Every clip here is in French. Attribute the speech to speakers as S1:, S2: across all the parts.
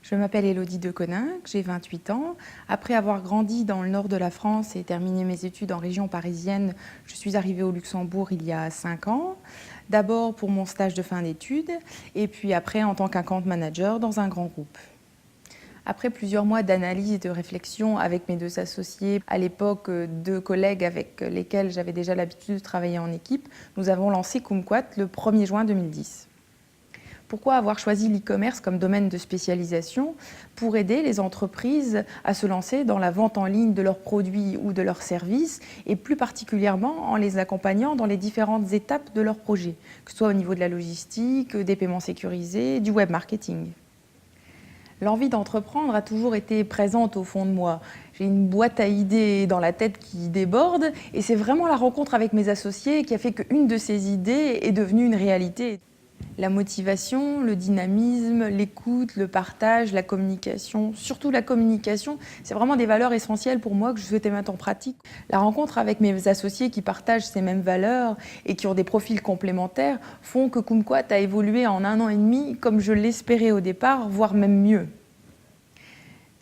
S1: Je m'appelle Élodie Deconinck, j'ai 28 ans. Après avoir grandi dans le nord de la France et terminé mes études en région parisienne, je suis arrivée au Luxembourg il y a 5 ans. D'abord pour mon stage de fin d'études et puis après en tant qu'account manager dans un grand groupe. Après plusieurs mois d'analyse et de réflexion avec mes deux associés, à l'époque deux collègues avec lesquels j'avais déjà l'habitude de travailler en équipe, nous avons lancé Kumquat le 1er juin 2010. Pourquoi avoir choisi l'e-commerce comme domaine de spécialisation? Pour aider les entreprises à se lancer dans la vente en ligne de leurs produits ou de leurs services, et plus particulièrement en les accompagnant dans les différentes étapes de leur projet, que ce soit au niveau de la logistique, des paiements sécurisés, du web marketing. L'envie d'entreprendre a toujours été présente au fond de moi. J'ai une boîte à idées dans la tête qui déborde, et c'est vraiment la rencontre avec mes associés qui a fait qu'une de ces idées est devenue une réalité. La motivation, le dynamisme, l'écoute, le partage, la communication, surtout la communication, c'est vraiment des valeurs essentielles pour moi que je souhaitais mettre en pratique. La rencontre avec mes associés qui partagent ces mêmes valeurs et qui ont des profils complémentaires font que Kumquat a évolué en 1 an et demi comme je l'espérais au départ, voire même mieux.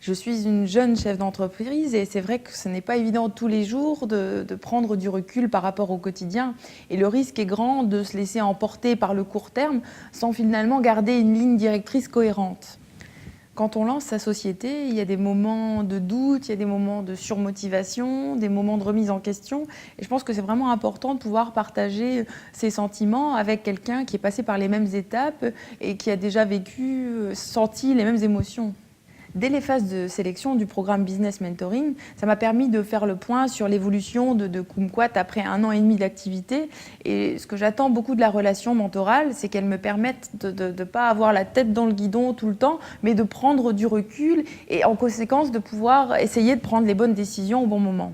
S1: Je suis une jeune chef d'entreprise et c'est vrai que ce n'est pas évident tous les jours de prendre du recul par rapport au quotidien. Et le risque est grand de se laisser emporter par le court terme sans finalement garder une ligne directrice cohérente. Quand on lance sa société, il y a des moments de doute, il y a des moments de surmotivation, des moments de remise en question. Et je pense que c'est vraiment important de pouvoir partager ses sentiments avec quelqu'un qui est passé par les mêmes étapes et qui a déjà vécu, senti les mêmes émotions. Dès les phases de sélection du programme Business Mentoring, ça m'a permis de faire le point sur l'évolution de Kumquat après 1 an et demi d'activité. Et ce que j'attends beaucoup de la relation mentorale, c'est qu'elle me permette de ne pas avoir la tête dans le guidon tout le temps, mais de prendre du recul et en conséquence de pouvoir essayer de prendre les bonnes décisions au bon moment.